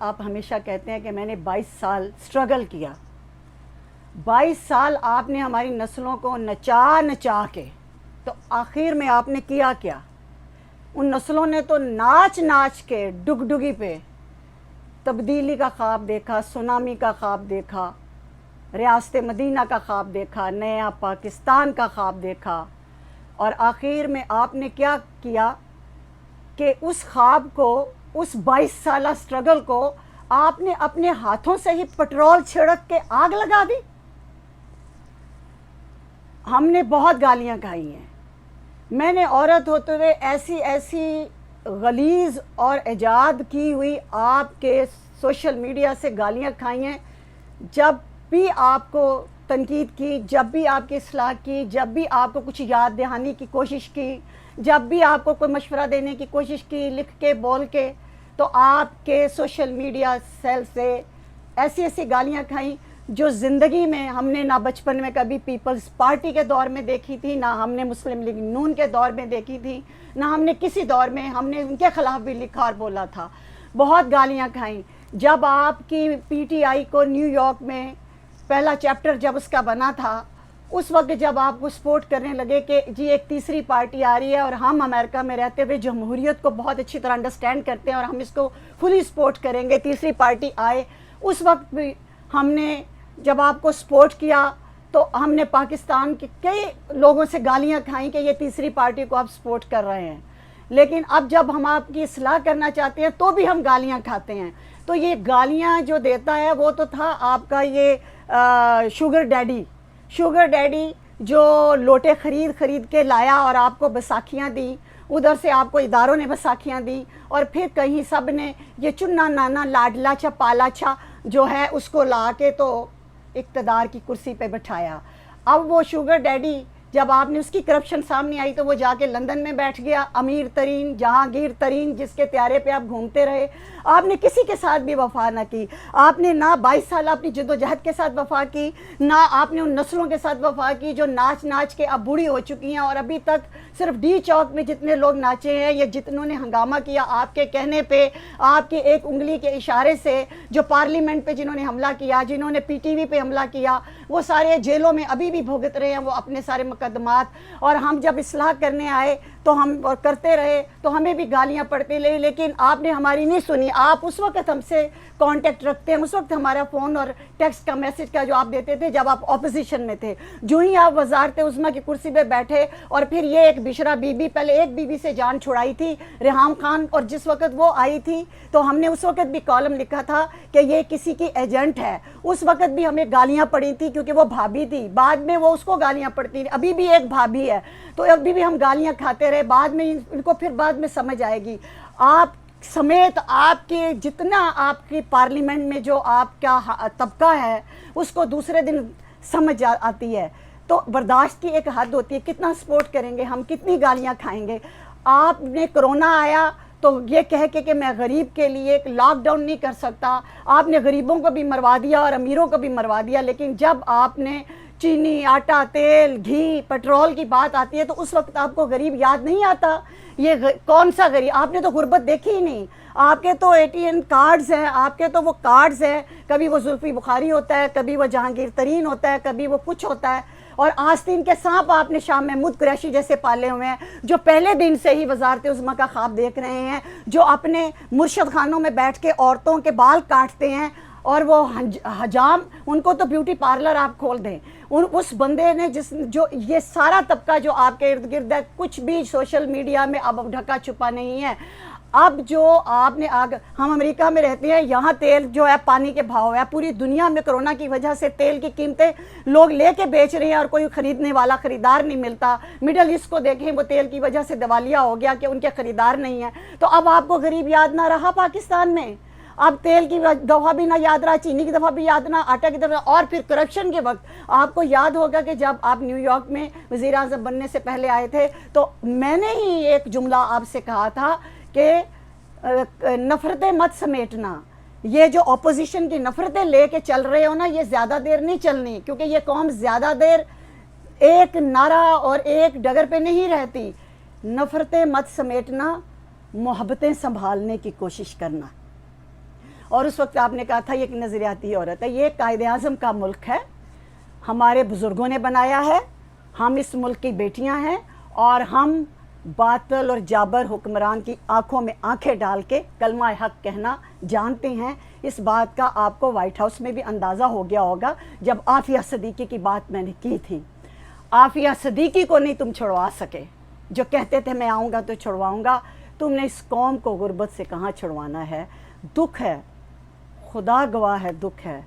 آپ ہمیشہ کہتے ہیں کہ میں نے 22 سال سٹرگل کیا. 22 سال آپ نے ہماری نسلوں کو نچا نچا کے، تو آخر میں آپ نے کیا کیا؟ ان نسلوں نے تو ناچ ناچ کے ڈگڈگی پہ تبدیلی کا خواب دیکھا، سونامی کا خواب دیکھا، ریاست مدینہ کا خواب دیکھا، نیا پاکستان کا خواب دیکھا، اور آخر میں آپ نے کیا کیا کہ اس خواب کو، اس 22 سالہ سٹرگل کو آپ نے اپنے ہاتھوں سے ہی پٹرول چھڑک کے آگ لگا دی. ہم نے بہت گالیاں کھائی ہیں. میں نے عورت ہوتے ہوئے ایسی ایسی غلیظ اور ایجاد کی ہوئی آپ کے سوشل میڈیا سے گالیاں کھائی ہیں. جب بھی آپ کو تنقید کی، جب بھی آپ کی اصلاح کی، جب بھی آپ کو کچھ یاد دہانی کی کوشش کی، جب بھی آپ کو کوئی مشورہ دینے کی کوشش کی لکھ کے بول کے، تو آپ کے سوشل میڈیا سیل سے ایسی ایسی گالیاں کھائیں جو زندگی میں ہم نے نہ بچپن میں کبھی پیپلز پارٹی کے دور میں دیکھی تھی، نہ ہم نے مسلم لیگ نون کے دور میں دیکھی تھی، نہ ہم نے کسی دور میں ہم نے ان کے خلاف بھی لکھا اور بولا تھا. بہت گالیاں کھائیں. جب آپ کی پی ٹی آئی کو نیو یارک میں پہلا چیپٹر جب اس کا بنا تھا، اس وقت جب آپ کو سپورٹ کرنے لگے کہ جی ایک تیسری پارٹی آ رہی ہے اور ہم امریکہ میں رہتے ہوئے جمہوریت کو بہت اچھی طرح انڈرسٹینڈ کرتے ہیں اور ہم اس کو فلی سپورٹ کریں گے، تیسری پارٹی آئے، اس وقت بھی ہم نے جب آپ کو سپورٹ کیا تو ہم نے پاکستان کے کئی لوگوں سے گالیاں کھائیں کہ یہ تیسری پارٹی کو آپ سپورٹ کر رہے ہیں. لیکن اب جب ہم آپ کی اصلاح کرنا چاہتے ہیں تو بھی ہم گالیاں کھاتے ہیں. تو یہ گالیاں جو دیتا ہے وہ تو تھا آپ کا یہ شوگر ڈیڈی جو لوٹے خرید کے لایا اور آپ کو بساکھیاں دی، ادھر سے آپ کو اداروں نے بساکھیاں دی، اور پھر کہیں سب نے یہ چنا نانا لاڈلا چھا پالا چھا جو ہے اس کو لا کے تو اقتدار کی کرسی پہ بٹھایا. اب وہ شوگر ڈیڈی جب آپ نے اس کی کرپشن سامنے آئی تو وہ جا کے لندن میں بیٹھ گیا، امیر ترین جہانگیر ترین جس کے پیارے پہ آپ گھومتے رہے. آپ نے کسی کے ساتھ بھی وفا نہ کی. آپ نے نہ 22 سال اپنی جد و جہد کے ساتھ وفا کی، نہ آپ نے ان نسلوں کے ساتھ وفا کی جو ناچ ناچ کے اب بوڑھی ہو چکی ہیں، اور ابھی تک صرف ڈی چوک میں جتنے لوگ ناچے ہیں یا جتنوں نے ہنگامہ کیا آپ کے کہنے پہ، آپ کے ایک انگلی کے اشارے سے، جو پارلیمنٹ پہ جنہوں نے حملہ کیا، جنہوں نے پی ٹی وی پہ حملہ کیا، وہ سارے جیلوں میں ابھی بھی بھگت رہے ہیں وہ اپنے سارے مقدمات. اور ہم جب اصلاح کرنے آئے تو ہم کرتے رہے تو ہمیں بھی گالیاں پڑتی رہی، لیکن آپ نے ہماری نہیں سنی. آپ اس وقت ہم سے کانٹیکٹ رکھتے ہیں، اس وقت ہمارا فون اور ٹیکسٹ کا میسج کا جو آپ دیتے تھے جب آپ اپوزیشن میں تھے. جو ہی آپ وزارت عظمیٰ کی کرسی پہ بیٹھے اور پھر یہ ایک بشرا بی بی، پہلے ایک بی بی سے جان چھڑائی تھی ریحام خان، اور جس وقت وہ آئی تھی تو ہم نے اس وقت بھی کالم لکھا تھا کہ یہ کسی کی ایجنٹ ہے. اس وقت بھی ہمیں گالیاں پڑی تھی کیونکہ وہ بھابھی تھی، بعد میں وہ اس کو گالیاں پڑتی، ابھی بھی ایک بھابھی ہے تو ابھی بھی ہم گالیاں کھاتے رہے. بعد میں ان کو پھر بعد میں سمجھ آئے گی. آپ سمیت آپ کے جتنا آپ کی پارلیمنٹ میں جو آپ کا طبقہ ہے اس کو دوسرے دن سمجھ آتی ہے. تو برداشت کی ایک حد ہوتی ہے، کتنا سپورٹ کریں گے ہم، کتنی گالیاں کھائیں گے. آپ نے کرونا آیا تو یہ کہہ کے کہ میں غریب کے لیے ایک لاک ڈاؤن نہیں کر سکتا، آپ نے غریبوں کو بھی مروا دیا اور امیروں کو بھی مروا دیا. لیکن جب آپ نے چینی، آٹا، تیل، گھی، پیٹرول کی بات آتی ہے تو اس وقت آپ کو غریب یاد نہیں آتا. یہ کون سا غریب؟ آپ نے تو غربت دیکھی ہی نہیں. آپ کے تو ATM کارڈز ہیں، آپ کے تو وہ کارڈز ہیں، کبھی وہ زلفی بخاری ہوتا ہے، کبھی وہ جہانگیر ترین ہوتا ہے، کبھی وہ کچھ ہوتا ہے. اور آستین کے سانپ آپ نے شاہ محمود قریشی جیسے پالے ہوئے ہیں جو پہلے دن سے ہی وزارت عظمیٰ کا خواب دیکھ رہے ہیں، جو اپنے مرشد خانوں میں بیٹھ کے عورتوں کے بال کاٹتے ہیں، اور وہ حجام، ان کو تو بیوٹی پارلر آپ کھول دیں. اس بندے نے جو یہ سارا طبقہ جو آپ کے ارد گرد ہے، کچھ بھی سوشل میڈیا میں اب ڈھکا چھپا نہیں ہے. اب جو آپ نے ہم امریکہ میں رہتے ہیں، یہاں تیل جو ہے پانی کے بھاؤ ہے. پوری دنیا میں کرونا کی وجہ سے تیل کی قیمتیں لوگ لے کے بیچ رہے ہیں اور کوئی خریدنے والا خریدار نہیں ملتا. مڈل ایسٹ کو دیکھیں، وہ تیل کی وجہ سے دیوالیہ ہو گیا کہ ان کے خریدار نہیں ہیں. تو اب آپ کو غریب یاد نہ رہا پاکستان میں. اب تیل کی دفعہ بھی نہ یاد رہا، چینی کی دفعہ بھی یاد نہ، آٹا کی دفعہ. اور پھر کرپشن کے وقت آپ کو یاد ہوگا کہ جب آپ نیو یارک میں وزیر اعظم بننے سے پہلے آئے تھے تو میں نے ہی ایک جملہ آپ سے کہا تھا کہ نفرتیں مت سمیٹنا. یہ جو اپوزیشن کی نفرتیں لے کے چل رہے ہو نا، یہ زیادہ دیر نہیں چلنی، کیونکہ یہ قوم زیادہ دیر ایک نعرہ اور ایک ڈگر پہ نہیں رہتی. نفرتیں مت سمیٹنا، محبتیں سنبھالنے کی کوشش کرنا. اور اس وقت آپ نے کہا تھا یہ ایک نظریاتی عورت ہے. یہ قائد اعظم کا ملک ہے, ہمارے بزرگوں نے بنایا ہے, ہم اس ملک کی بیٹیاں ہیں, اور ہم باطل اور جابر حکمران کی آنکھوں میں آنکھیں ڈال کے کلمہ حق کہنا جانتے ہیں. اس بات کا آپ کو وائٹ ہاؤس میں بھی اندازہ ہو گیا ہوگا جب عافیہ صدیقی کی بات میں نے کی تھی. عافیہ صدیقی کو نہیں تم چھڑوا سکے, جو کہتے تھے میں آؤں گا تو چھڑواؤں گا. تم نے اس قوم کو غربت سے کہاں چھڑوانا ہے. دکھ ہے, خدا گواہ ہے, دکھ ہے.